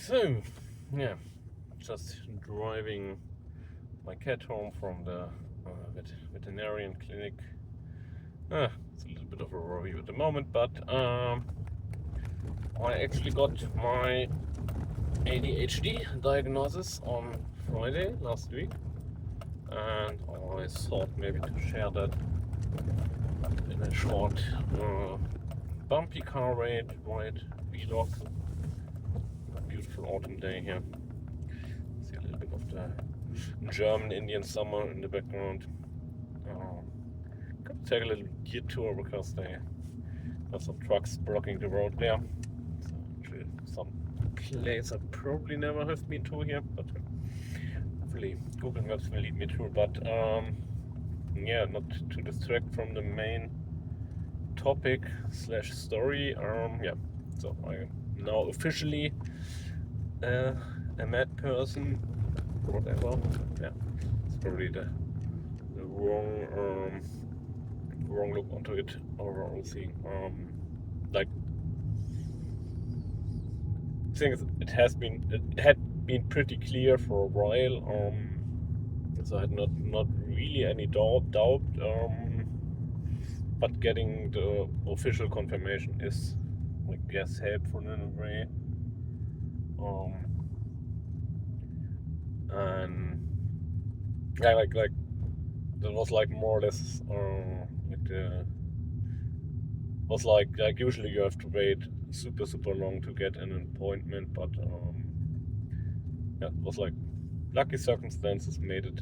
So, yeah, just driving my cat home from the veterinarian clinic. It's a little bit of a worry at the moment, but I actually got my ADHD diagnosis on Friday last week, and I thought maybe to share that in a short, bumpy car ride vlog. Beautiful autumn day here. See a little bit of the German Indian summer in the background. Got to take a little detour because they have some trucks blocking the road there. So actually some place I probably never have been to here, but hopefully Google Maps will lead me through. But yeah, not to distract from the main topic / story. Yeah, so I am now officially a mad person, whatever. Yeah, it's probably the wrong look onto it overall thing. Like, things it had been pretty clear for a while. So I had not really any doubt. But getting the official confirmation is, I guess, helpful in a way. And yeah, like that was like more or less like the was like usually you have to wait super long to get an appointment, but yeah, it was like lucky circumstances made it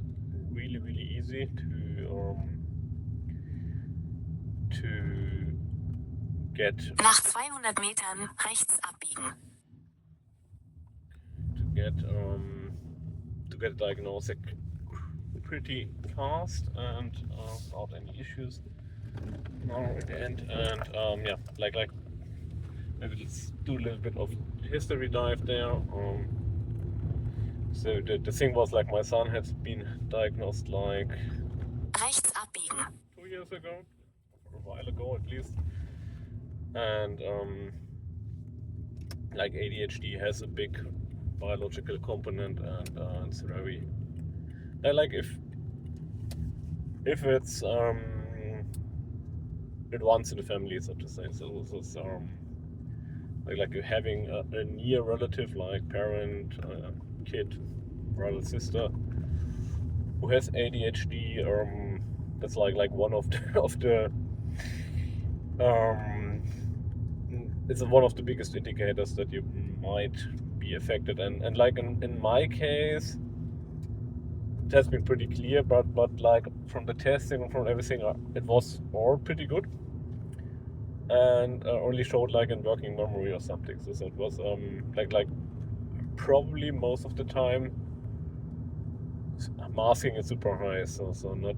really easy to get Nach 200 Metern rechts abbiegen. to get a diagnosis pretty fast and without any issues now at the end. And yeah, like maybe let's do a little bit of history dive there. So the thing was, like, my son had been diagnosed like Rechts abbiegen. 2 years ago, or a while ago at least. And like ADHD has a big biological component, and it's very like if it's it runs in the family, so to say. So like you're having a near relative, like parent, kid, brother, sister, who has ADHD. That's like one of the it's one of the biggest indicators that you might be affected. And like in my case, it has been pretty clear, but like from the testing and from everything, it was all pretty good, and only showed like in working memory or something. So it was like probably most of the time masking is super high. So not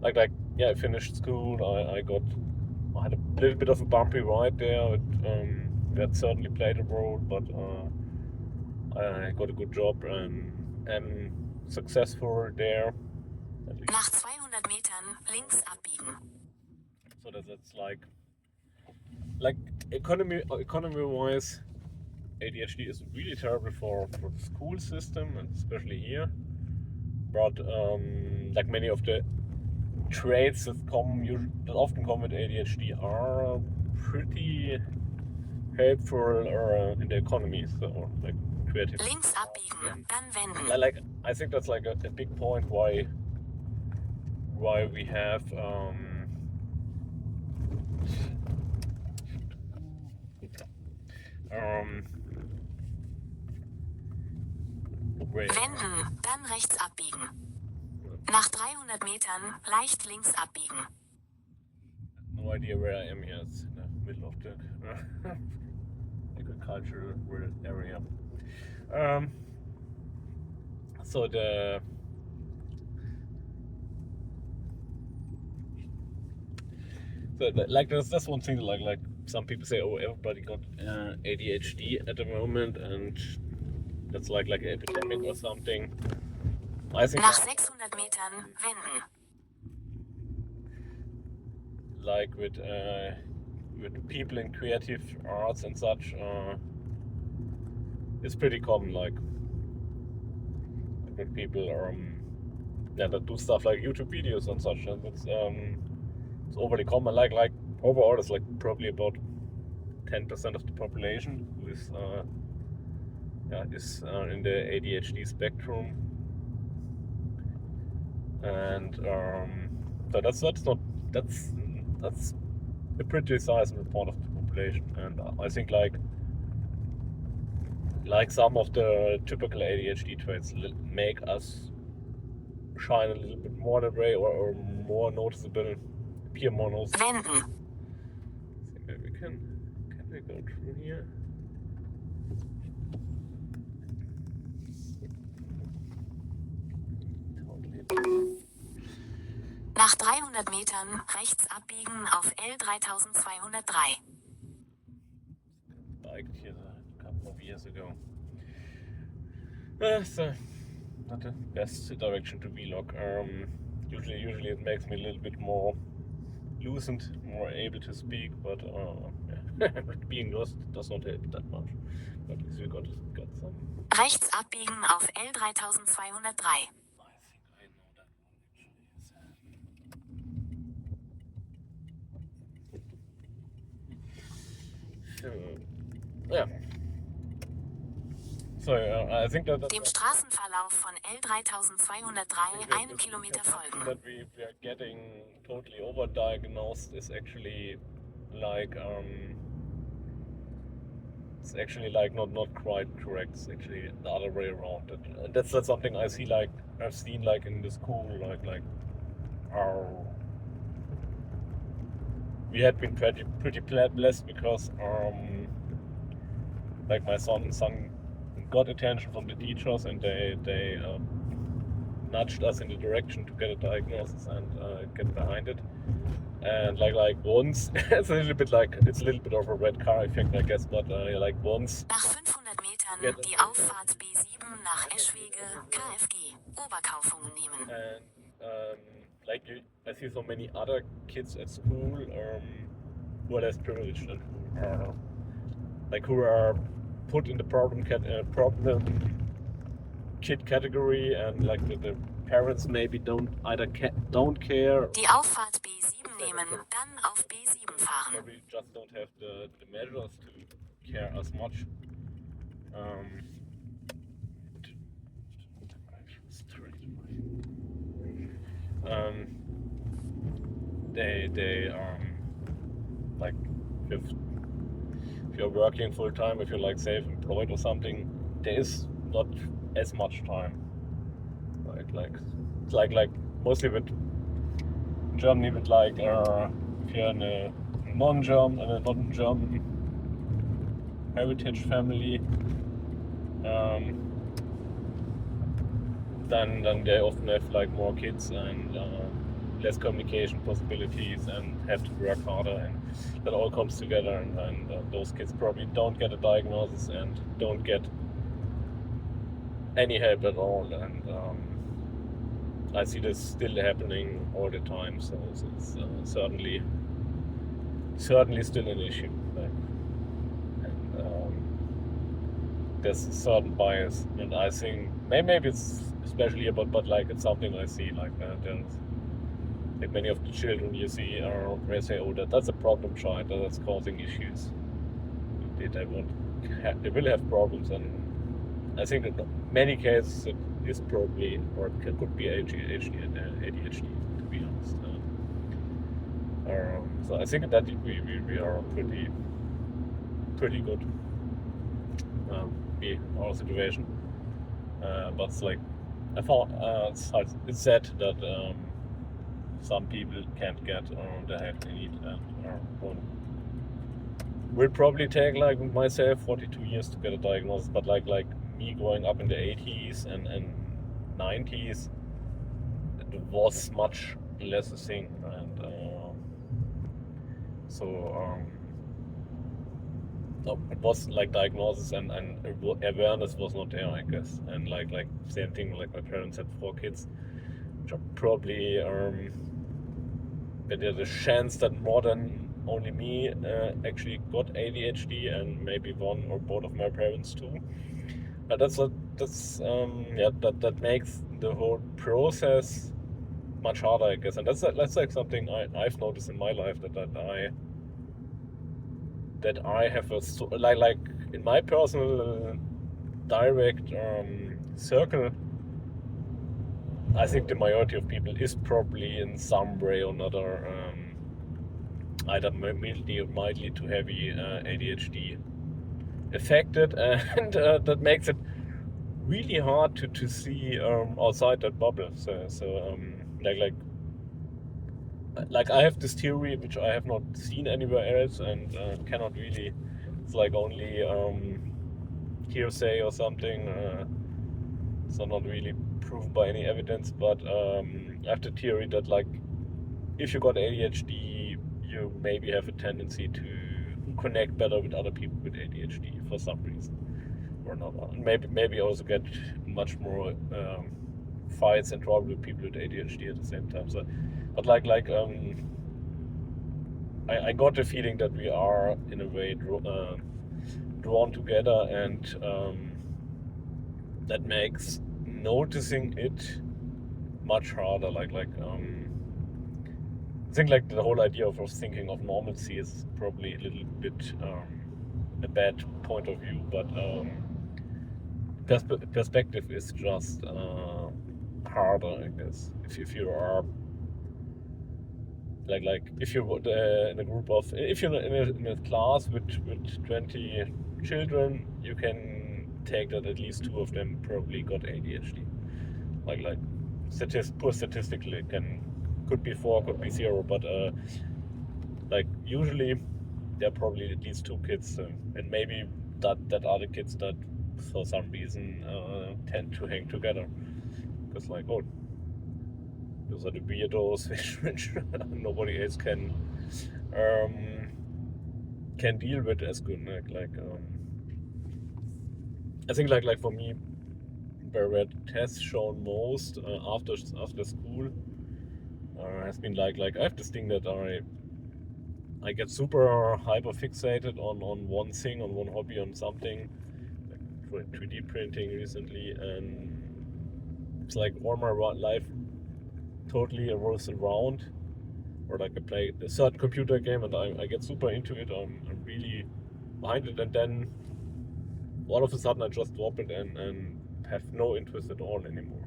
like yeah, I finished school. I had a little bit of a bumpy ride there. That certainly played a role, but I got a good job and am successful there. Nach 200 Metern links abbiegen. So that's like economy-wise, ADHD is really terrible for the school system, and especially here. But like many of the traits that often come with ADHD are pretty helpful in the economy. So like creative. Links abbiegen, dann wenden. Like I think that's like a big point why we have Wenden, dann rechts abbiegen. Nach 300 Metern leicht links abbiegen. No idea where I am here. It's in the middle of the agricultural area. So like that's one thing. Like some people say, oh, everybody got ADHD at the moment, and that's like an epidemic or something. I think nach 600 Metern wenden. Like with people in creative arts and such, it's pretty common, like with people that do stuff like YouTube videos and such, and it's overly common. Like overall, it's like probably about 10% of the population who is in the ADHD spectrum, and so that's a pretty sizable part of the population. And I think like some of the typical ADHD traits make us shine a little bit more that way, or more noticeable, appear more noticeable. Wenden. I think maybe can we go through here? Nach 300 Metern rechts abbiegen auf L3203. Biked here a couple of years ago. So not the best direction to vlog. Usually it makes me a little bit more loosened, more able to speak, but being lost does not help that much. But at least we got some. Rechts abbiegen auf L3203. Yeah. So I think that Dem Straßenverlauf von L3203 einen Kilometer folgen. That we are getting totally overdiagnosed is actually like it's actually like not quite correct. It's actually the other way around. That's not something I've seen like in the school, like our. We had been pretty blessed because like my son got attention from the teachers, and they nudged us in the direction to get a diagnosis and get behind it. And like once, it's a little bit of a red car effect, I guess, but like once. Nach 500 Metern die Auffahrt B7 nach Eschwege, KFG, Oberkaufungen nehmen. And like I see so many other kids at school who are less privileged and who are put in the problem kid category, and like the parents maybe don't care. Die Auffahrt B7 nehmen, dann auf B7 fahren. Probably just don't have the measures to care as much. They like if you're working full time, if you're like self-employed or something, there is not as much time. Like mostly with Germany, with like if you're in a non-German heritage family, then they often have like more kids and less communication possibilities and have to work harder, and that all comes together, and those kids probably don't get a diagnosis and don't get any help at all, and I see this still happening all the time, so it's certainly still an issue, and there's a certain bias, and I think maybe it's especially but like it's something I see like there's like many of the children you see they say, oh, that's a problem child, that's causing issues. They will have problems, and I think that in many cases it is probably, or it could be ADHD, to be honest. So I think that we are pretty good in our situation. But it's like I found it's sad that some people can't get the help they need, and will probably take, like myself, 42 years to get a diagnosis. But like me growing up in the 80s and 90s, it was much less a thing, and it was like diagnosis and awareness was not there, I guess. And like same thing, like my parents had 4 kids, which are probably there's a chance that more than only me actually got ADHD, and maybe one or both of my parents too. That makes the whole process much harder, I guess. And that's like something I've noticed in my life that I have like in my personal direct circle. I think the majority of people is probably in some way or another either mildly or mildly to heavy ADHD affected, and that makes it really hard to see outside that bubble. Like I have this theory which I have not seen anywhere else and cannot really. It's like only hearsay or something. So not really proved by any evidence. But I have the theory that like if you got ADHD, you maybe have a tendency to connect better with other people with ADHD for some reason or another. And maybe also get much more fights and trouble with people with ADHD at the same time. So, but I got the feeling that we are in a way drawn together, and that makes noticing it much harder. I think like the whole idea of thinking of normalcy is probably a little bit a bad point of view, but perspective is just harder, I guess. If you are like if you're in a group of if you're in a class with 20 children, you can take that at least 2 of them probably got ADHD. Like statistically could be 4, could be 0, but like usually there are probably at least 2 kids, and maybe that are the kids that for some reason tend to hang together, because like, oh, those are the weirdos which nobody else can deal with as good. I think like for me, where it has shown most after school has been like I have this thing that I get super hyper fixated on one thing, on one hobby, on something. Like 3D printing recently, and it's like all my life totally revolves around, or like I play a certain computer game and I get super into it. I'm really behind it, and then all of a sudden I just drop it and have no interest at all anymore.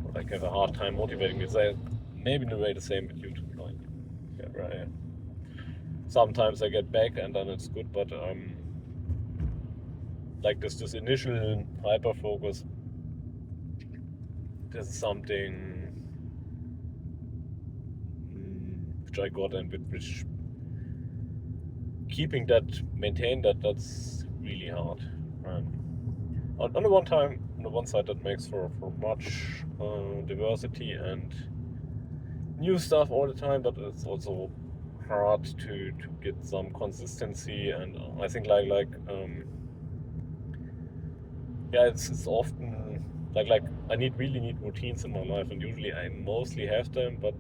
Or like have a hard time motivating myself. Maybe in a way the same with YouTube. Like, yeah, right. Sometimes I get back and then it's good, but like this initial hyper focus. This is something which I got, and which maintain that's really hard. On the one side, that makes for much diversity and new stuff all the time, but it's also hard to get some consistency. And I think it's often like I really need routines in my life, and usually I mostly have them, but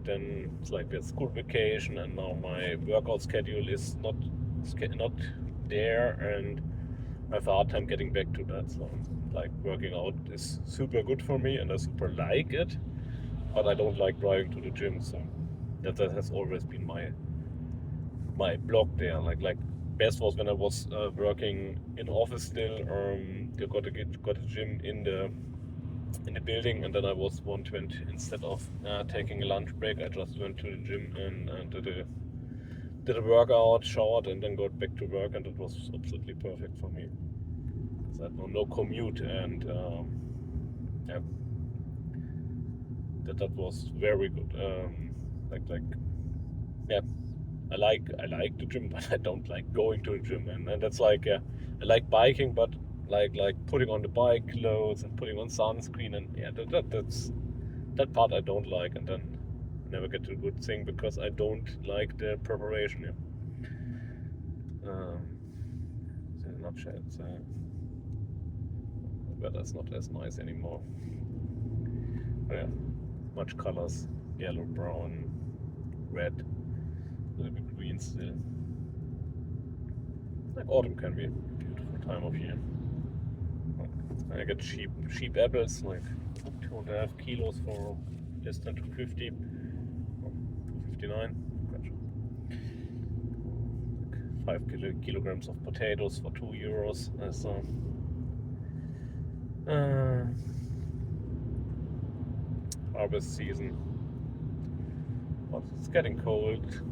then it's like there's school vacation, and now my workout schedule is not there, and I have a hard time getting back to that. So like working out is super good for me, and I super like it, but I don't like driving to the gym. So that has always been my block there. Like best was when I was working in office still. You got a gym in the building, and then I was 120. Instead of taking a lunch break, I just went to the gym and did a workout, showered, and then got back to work, and it was absolutely perfect for me. So I had no commute, and yeah, that was very good. Yeah, I like the gym, but I don't like going to the gym, and that's like I like biking, but like putting on the bike clothes and putting on sunscreen, and yeah, that's that part I don't like, and then never get to a good thing because I don't like the preparation. Yeah. So in a nutshell, weather's not as nice anymore. But yeah, much colors: yellow, brown, red, a little bit green still. Like autumn can be a beautiful time of year. I get cheap apples, like 2.5 kilos for less than 250, or 259. 5 kilograms of potatoes for €2. So harvest season. But it's getting cold.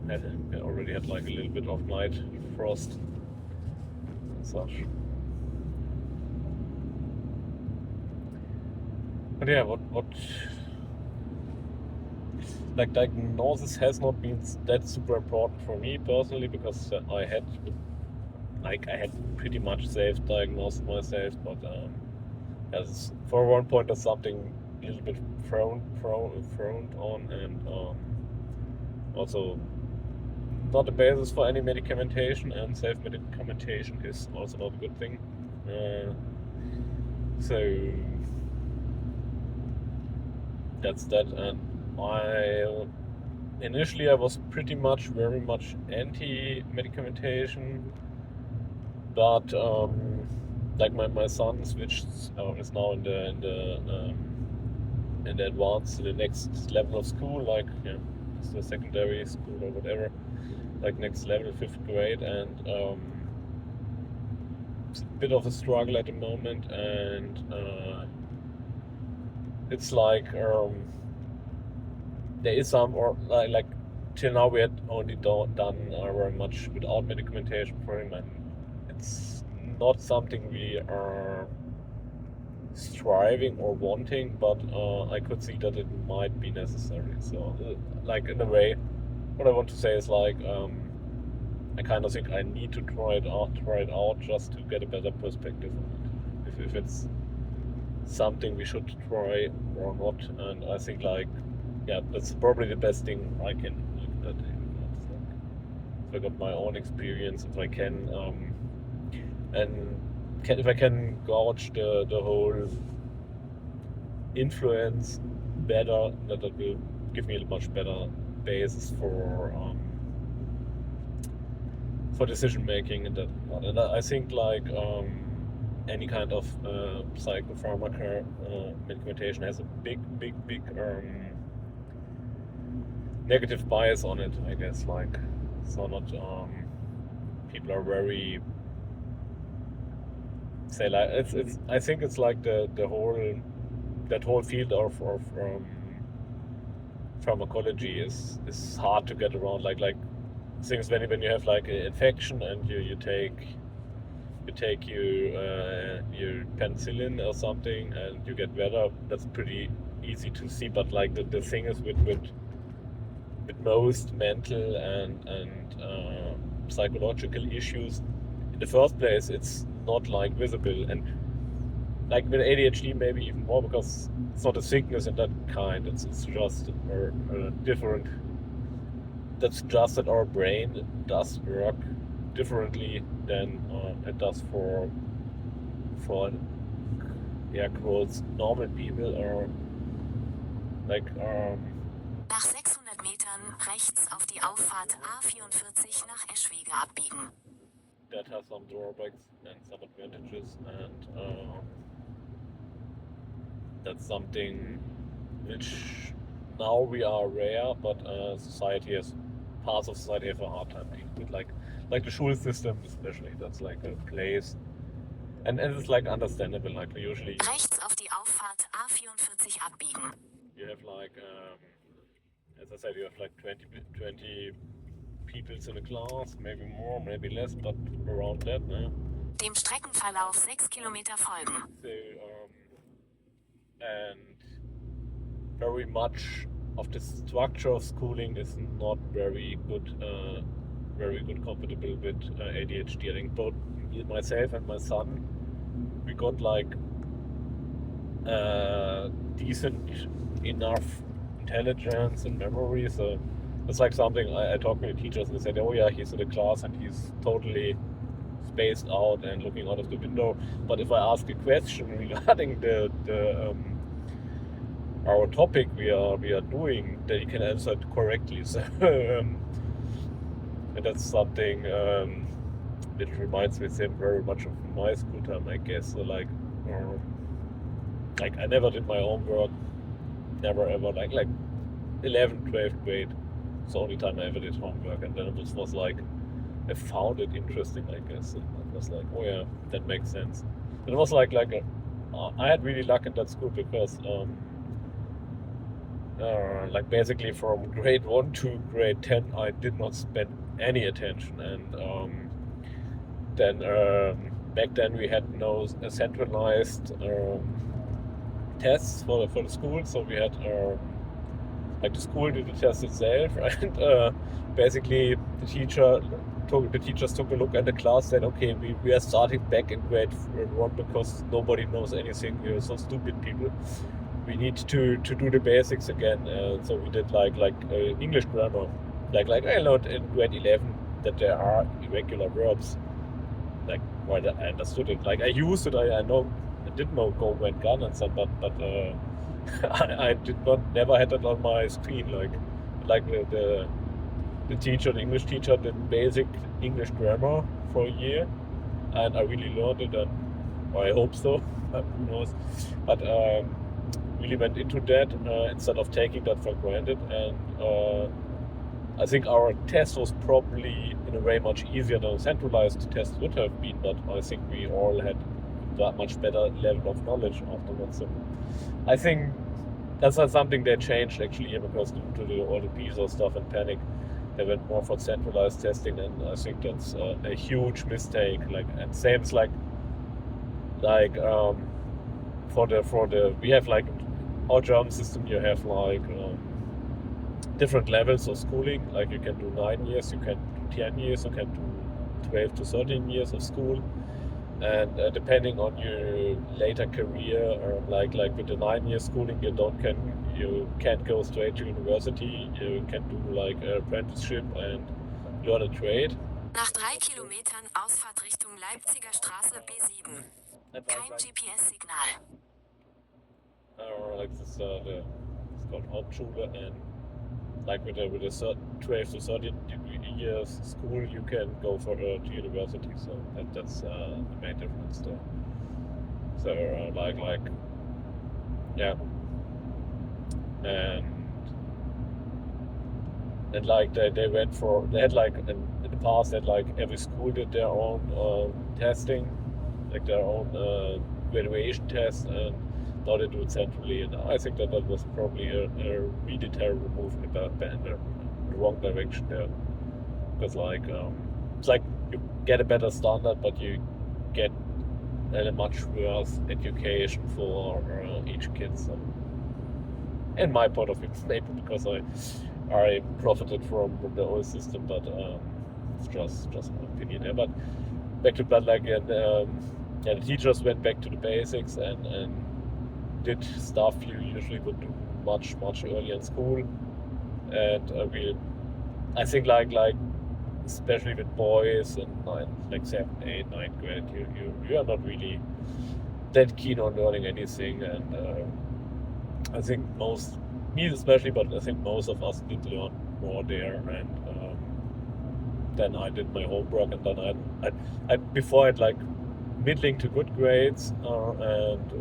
I already had like a little bit of night frost and such. But yeah, what like diagnosis has not been that super important for me personally, because I had pretty much self-diagnosed myself, but as for one point that's something a little bit frowned on, and also not the basis for any medication, and self-medication is also not a good thing. So that's that. And initially I was very much anti-medication, but like my son switched, is now in the advanced, the next level of school, like it's the secondary school or whatever, like next level, 5th grade, and it's a bit of a struggle at the moment, and it's like there is some, or like till now we had only done very much without medication for him, and it's not something we are striving or wanting, but I could see that it might be necessary. So like in a way, what I want to say is like I kind of think I need to try it out just to get a better perspective on it, if it's something we should try or not. And I think like, yeah, that's probably the best thing I can do that day. If I got my own experience, if I can if I can gauge the whole influence better, that will give me a much better basis for decision making in that part. And I think like any kind of psychopharmaca medication has a big negative bias on it, I guess. Like, so not people are very, say, like it's I think it's like the whole field of pharmacology is hard to get around. Like things when you have like an infection and you take your penicillin or something and you get better, that's pretty easy to see. But like the thing is with most mental and psychological issues, in the first place it's not like visible, and like with ADHD maybe even more, because it's not a sickness in that kind. It's just a different. That's just that our brain does work differently than it does for air quotes normal people, or like Nach 600 Metern rechts auf die Auffahrt A44 nach Eschwege abbiegen. That has some drawbacks and some advantages, and that's something which now we are aware, but parts of society have a hard time dealing with, like the school system especially. That's like a place, and it's like understandable. Like usually Rechts auf die Auffahrt A44 abbiegen. you have like as I said, you have like 20 people in a class, maybe more, maybe less, but around that. Dem Streckenverlauf 6 Kilometer folgen. So and very much of the structure of schooling is not very good compatible with ADHD. I think both myself and my son, we got like decent enough intelligence and memory. So it's like something I talked to the teachers, and they said, oh yeah, he's in the class and he's totally spaced out and looking out of the window. But if I ask a question regarding the our topic we are doing, that he can answer it correctly. So and that's something which reminds me very much of my school time, I guess. So like I never did my homework, never ever like 11th, 12th grade. It's the only time I ever did homework, and then it was like I found it interesting, I guess. And it was like, oh yeah, that makes sense. And it was like I had really luck in that school because like basically from grade 1 to grade 10 I did not spend any attention, and then back then we had no centralized tests for the school, so we had like the school did the test itself, and basically the teachers took a look at the class, said, okay, we are starting back in grade 1 because nobody knows anything, we're so stupid people, we need to do the basics again. So we did like English grammar, like I learned in grade 11 that there are irregular verbs, like well, I understood it, like I used it, I know, I did know go, went, gone and stuff, but I did not, never had it on my screen, like the teacher, the English teacher, did basic English grammar for a year, and I really learned it, and or I hope so, who knows, but really went into that instead of taking that for granted, and I think our test was probably in a way much easier than a centralized test would have been, but I think we all had that much better level of knowledge afterwards. So I think that's not something they changed actually here, because due to all the PISA stuff and panic, they went more for centralized testing, and I think that's a huge mistake. Like, and same as like for the we have like our German system, you have like different levels of schooling. Like you can do 9 years, you can do 10 years, you can do 12 to 13 years of school, and depending on your later career, like with the 9-year schooling, you can't go straight to university. You can do like apprenticeship and learn a trade. Nach 3 Kilometern Ausfahrt Richtung Leipziger Straße B7. And Kein GPS-Signal. Like this, it's called Hauptschule, and like with a 12 to 13 degree years school, you can go for to university. So that's the main difference there. So like yeah, and like they went for, they had like in the past that like every school did their own testing, like their own graduation test, and now they do it centrally, and I think that was probably a really terrible move in the wrong direction there, because like it's like you get a better standard, but you get a much worse education for each kid. So, in my point of view, maybe because I profited from the old system, but it's just my opinion there. But back to that, like, and yeah, the teachers went back to the basics and did stuff you usually would do much earlier in school, and I think like especially with boys in 7, 8, 9th grade, you are not really that keen on learning anything, and I think me especially, but I think most of us did learn more there, and then I did my homework, and then I before I had like middling to good grades, and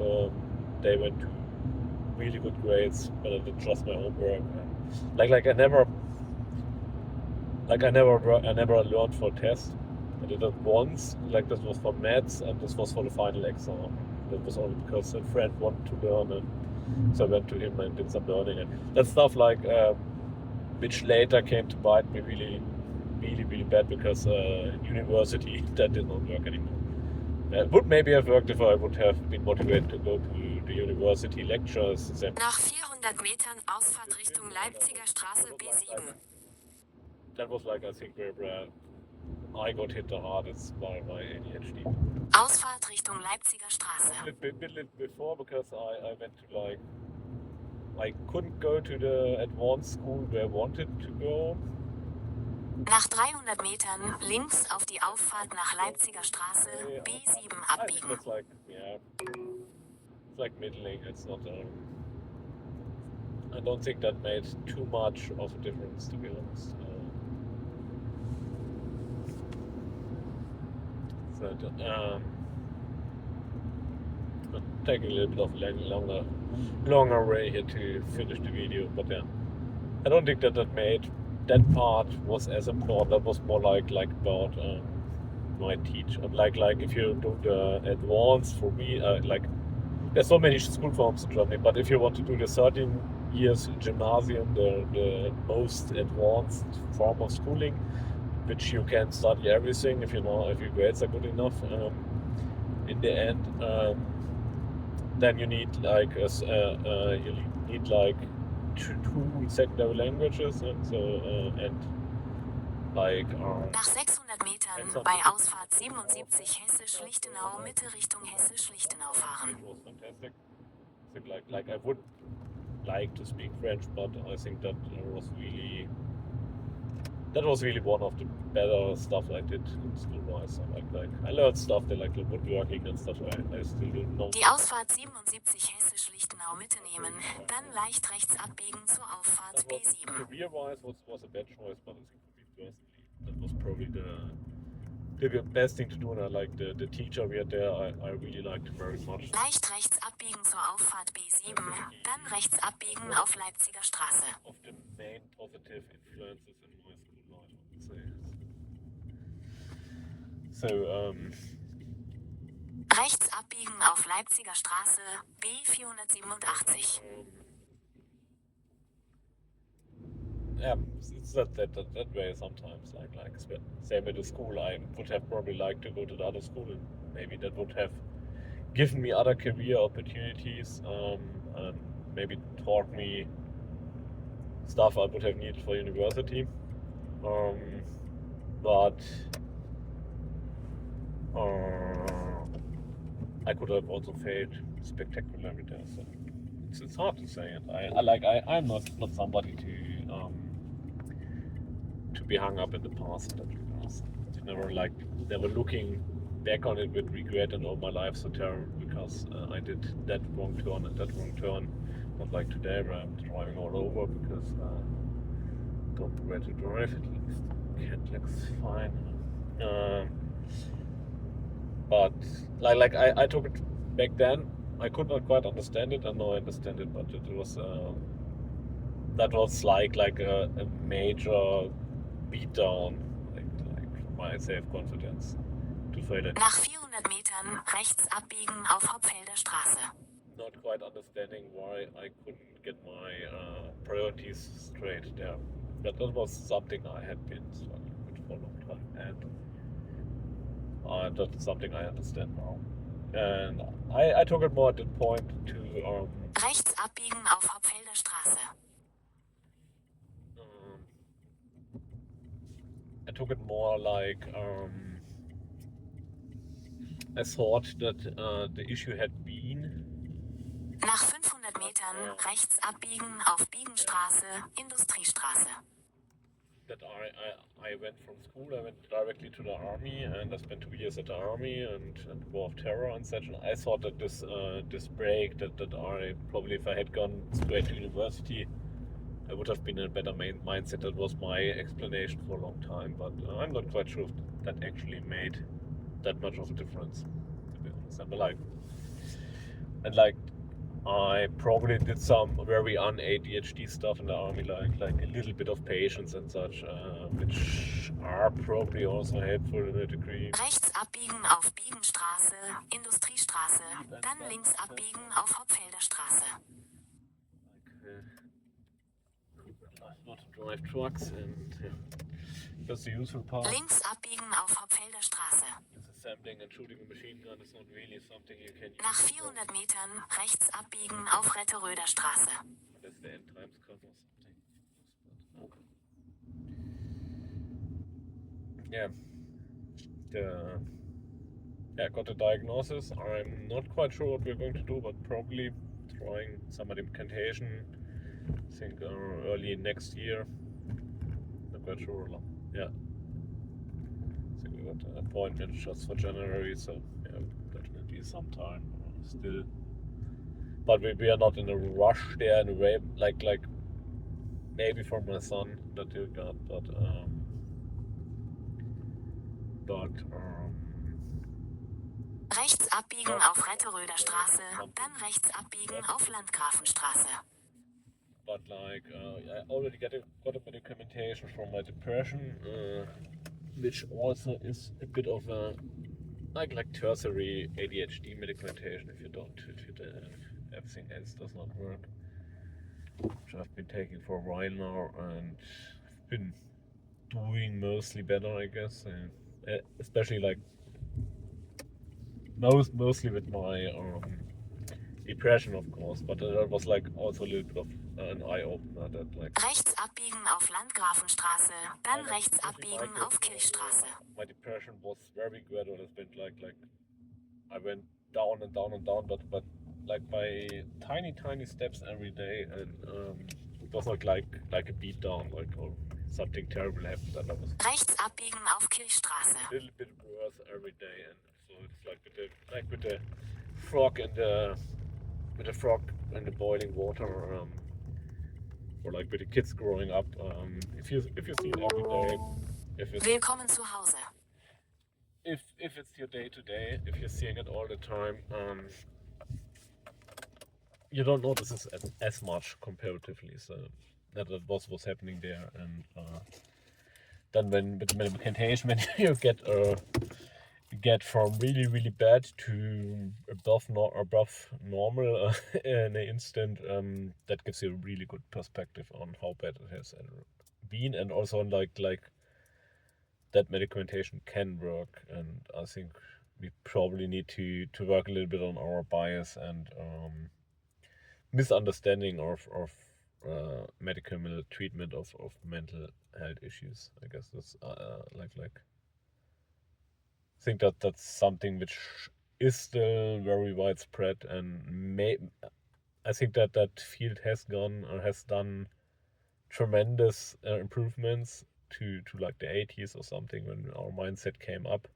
they went to really good grades, but I did just my homework, and I never learned for a test. I did it once, like this was for maths, and this was for the final exam. That was only because a friend wanted to learn, and so I went to him and did some learning, and that stuff like which later came to bite me really bad, because in university that did not work anymore. It would maybe have worked if I would have been motivated to go to the university lectures. Nach 400 Metern Ausfahrt Richtung Leipziger Straße B7. That was like, I think, where I got hit the hardest by my ADHD. Ausfahrt Richtung Leipziger Straße. A little before, because I went to like, I couldn't go to the advanced school where I wanted to go. Nach 300 Metern links auf die Auffahrt nach Leipziger Straße B7 abbiegen. It's like, yeah, it's like middling. It's not. I don't think that made too much of a difference, to be honest. So taking a little bit of longer way here to finish the video, but yeah, I don't think that that part was as important. That was more like about my teach, like if you do the advanced for me, like there's so many school forms in Germany, but if you want to do the 13 years gymnasium, the most advanced form of schooling, which you can study everything if your grades are good enough. In the end, then you need like two secondary languages and like Nach 600 Metern bei Ausfahrt 77 Hessisch-Lichtenau Mitte Richtung Hessisch-Lichtenau fahren. It was fantastic. I think like I would like to speak French, but I think that was really one of the better stuff I did in school-wise. Like I learned stuff that like woodworking and stuff I still didn't know. Die Ausfahrt 77 Hessisch-Lichtenau Mitte nehmen, dann leicht rechts abbiegen zur Auffahrt B7. Career-wise was a bad choice, but I think for me personally, that was probably the best thing to do, and I like the teacher we had there. I really liked him very much. Leicht rechts abbiegen zur Auffahrt B7, dann rechts abbiegen auf Leipziger Straße. Of the main positive influences in my school life, I would say. So, rechts abbiegen auf Leipziger Straße B487. Yeah, it's that way sometimes. Like same at the school, I would have probably liked to go to the other school, and maybe that would have given me other career opportunities, and maybe taught me stuff I would have needed for university. But I could have also failed spectacularly there. So it's hard to say, and I'm not somebody to be hung up in the past in that regards. Never looking back on it with regret and all my life so terrible because I did that wrong turn and that wrong turn. Not like today where I'm driving all over because don't know where to drive. It looks fine. But I took it back then. I could not quite understand it, and now I understand it. But it was that was like a major beatdown, like my self-confidence to fail it. Nach 400 Metern rechts abbiegen auf Hopfelder Straße. Not quite understanding why I couldn't get my priorities straight there. That was something I had been struggling with for a long time, and that's something I understand now. And I took it more at that point to rechts abbiegen auf Hopfelder Straße. I took it more like I thought that the issue had been. Nach 500 Metern rechts abbiegen auf Biegenstraße, Industriestraße. That I went from school, I went directly to the army, and I spent 2 years at the army and war of terror and such. And I thought that this break, that I probably, if I had gone straight to university, I would have been in a better mindset. That was my explanation for a long time, but I'm not quite sure if that actually made that much of a difference, to be honest. And I probably did some very un-ADHD stuff in the army, like a little bit of patience and such, which are probably also helpful in a degree. Rechts abbiegen auf Biegenstraße, Industriestraße, dann links abbiegen auf Hopfelder Straße. Not to drive trucks, and yeah, that's the useful part. Links abbiegen auf Hopfelder Straße. Disassembling and shooting a machine gun is not really something you can use. Nach 400 Metern rechts abbiegen auf Retteröder Straße. That's the end times cut or something. Yeah. I got a diagnosis. I'm not quite sure what we're going to do, but probably trying some medication. I think early next year. Not quite sure. Yeah. I think we got an appointment just for January, so yeah, that will be some time still. But we are not in a rush there in a way, like maybe for my son that you got, but Rechts abbiegen auf Retteröder Straße, dann rechts abbiegen auf Landgrafenstraße. But like I already got a medication for my depression, which also is a bit of a like tertiary ADHD medication. If everything else does not work, which I've been taking for a while now, and I've been doing mostly better, I guess, and especially like mostly with my depression, of course, but that was like also a little bit of an eye-opener that like Rechts abbiegen auf Landgrafenstraße, dann rechts abbiegen auf Kirchstraße. my depression was very gradual. It's been like I went down and down and down, but like by tiny steps every day, and it was not like a beat down, like or something terrible happened, and I was Rechts abbiegen auf Kirchstraße. a little bit worse every day, and so it's like with the frog and the boiling water, or like with the kids growing up. If you see it every day, Willkommen zu Hause. if it's your day to day, if you're seeing it all the time, you don't notice this as much comparatively. So that was what's happening there, and then when with the medication, when you get from really bad to above normal in an instant, that gives you a really good perspective on how bad it has been, and also like that medication can work. And I think we probably need to work a little bit on our bias and misunderstanding of medical treatment of mental health issues. I guess that's like I think that's something which is still very widespread, and I think that field has done tremendous improvements to like the 80s or something, when our mindset came up.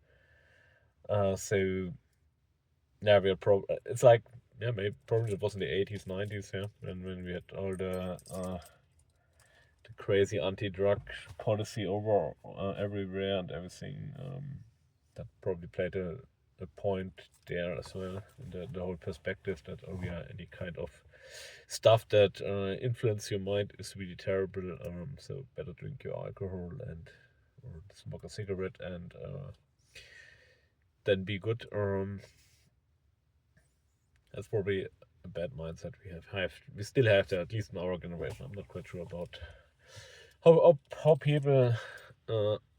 So yeah, it's like, yeah, maybe probably it was in the 80s, 90s, yeah, when we had all the crazy anti-drug policy over everywhere and everything. That probably played a point there as well. The whole perspective that any kind of stuff that influence your mind is really terrible. So better drink your alcohol or smoke a cigarette and then be good. That's probably a bad mindset we still have that, at least in our generation. I'm not quite sure about how people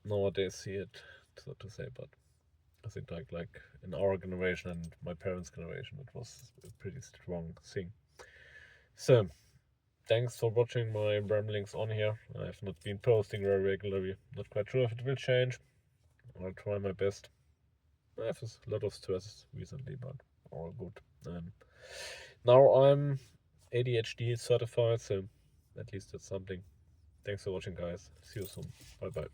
nowadays see it, so to say, but I think like in our generation and my parents' generation, it was a pretty strong thing. So thanks for watching my ramblings on here. I have not been posting very regularly. Not quite sure if it will change. I'll try my best. I have a lot of stress recently, but all good. Now I'm ADHD certified, so at least that's something. Thanks for watching, guys. See you soon. Bye bye.